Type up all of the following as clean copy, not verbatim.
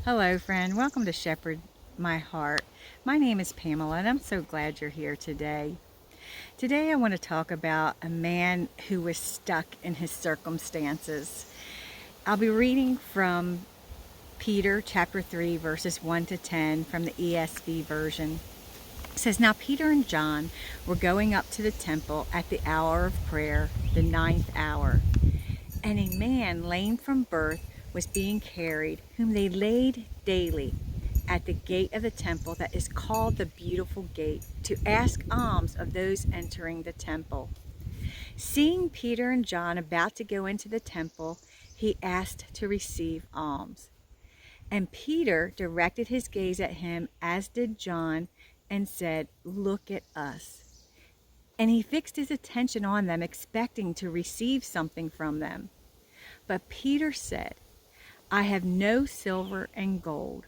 Hello, friend. Welcome to Shepherd My Heart. My name is Pamela, and I'm so glad you're here today. Today, I want to talk about a man who was stuck in his circumstances. I'll be reading from Peter chapter 3, verses 1 to 10 from the ESV version. It says, "Now Peter and John were going up to the temple at the hour of prayer, the ninth hour. And a man lame from birth was being carried, whom they laid daily at the gate of the temple that is called the Beautiful Gate, to ask alms of those entering the temple. Seeing Peter and John about to go into the temple, he asked to receive alms. And Peter directed his gaze at him, as did John, and said, 'Look at us.' And he fixed his attention on them, expecting to receive something from them. But Peter said, 'I have no silver and gold,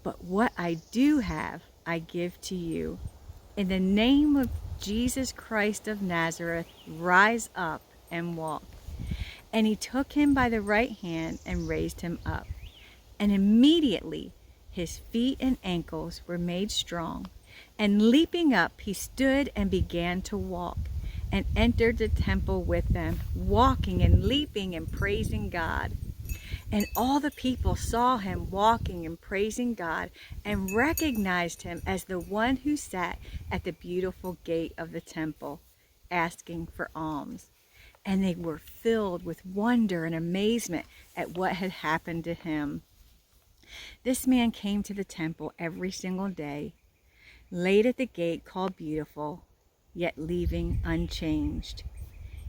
but what I do have, I give to you. In the name of Jesus Christ of Nazareth, rise up and walk.' And he took him by the right hand and raised him up. And immediately his feet and ankles were made strong. And leaping up, he stood and began to walk, and entered the temple with them, walking and leaping and praising God. And all the people saw him walking and praising God, and recognized him as the one who sat at the beautiful gate of the temple, asking for alms. And they were filled with wonder and amazement at what had happened to him. This man came to the temple every single day, laid at the gate called Beautiful, yet leaving unchanged.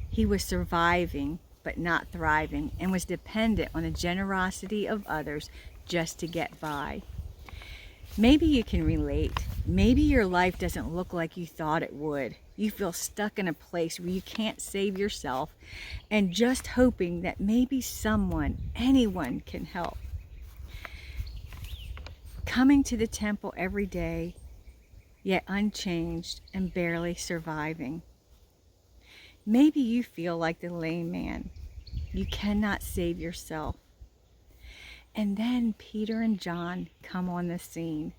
He was surviving, but not thriving, and was dependent on the generosity of others just to get by. Maybe you can relate. Maybe your life doesn't look like you thought it would. You feel stuck in a place where you can't save yourself, and just hoping that maybe someone, anyone, can help. Coming to the temple every day, yet unchanged and barely surviving. Maybe you feel like the lame man. You cannot save yourself. And then Peter and John come on the scene.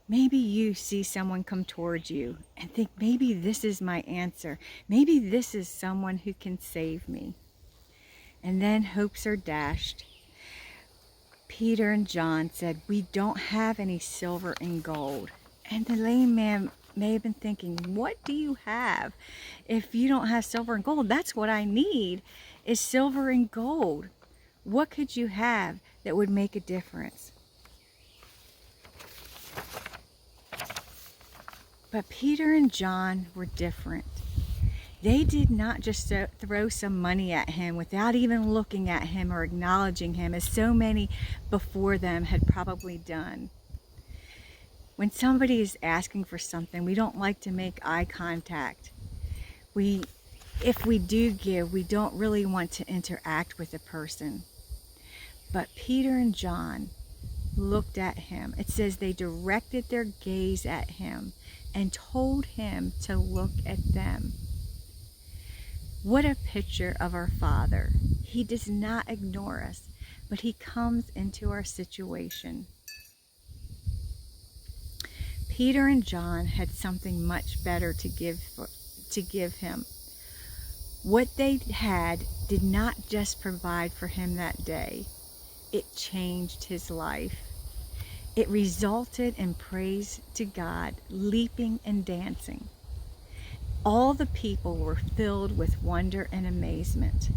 Maybe you see someone come towards you and think, maybe this is my answer. Maybe this is someone who can save me. And then hopes are dashed. Peter and John said, "We don't have any silver and gold." And the lame man may have been thinking, what do you have? If you don't have silver and gold, that's what I need, is silver and gold. What could you have that would make a difference? But Peter and John were different. They did not just throw some money at him without even looking at him or acknowledging him, as so many before them had probably done. When somebody is asking for something, we don't like to make eye contact. If we do give, we don't really want to interact with the person. But Peter and John looked at him. It says they directed their gaze at him and told him to look at them. What a picture of our Father. He does not ignore us, but he comes into our situation. Peter and John had something much better to give him. What they had did not just provide for him that day. It changed his life. It resulted in praise to God, leaping and dancing. All the people were filled with wonder and amazement.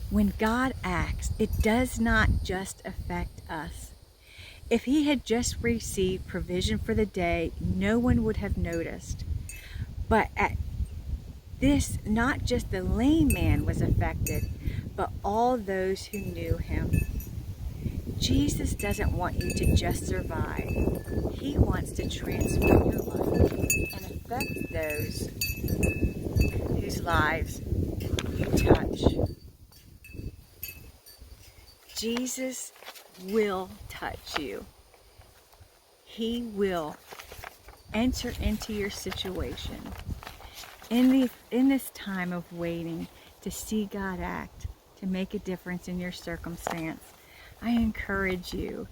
When God acts, it does not just affect us. If he had just received provision for the day, no one would have noticed. But at this, not just the lame man was affected, but all those who knew him. Jesus doesn't want you to just survive. He wants to transform your life and affect those whose lives you touch. Jesus will touch you. He will enter into your situation. In this time of waiting to see God act, to to make a difference in your circumstance, I encourage you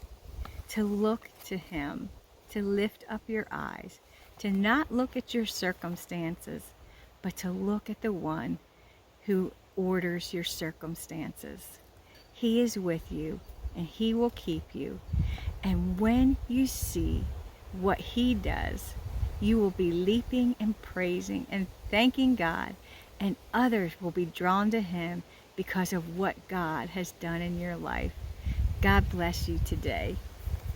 to look to Him, to lift up your eyes, to not look at your circumstances, but to look at the one who orders your circumstances. He is with you, and He will keep you. And when you see what He does, you will be leaping and praising and thanking God, and others will be drawn to Him because of what God has done in your life. God bless you today.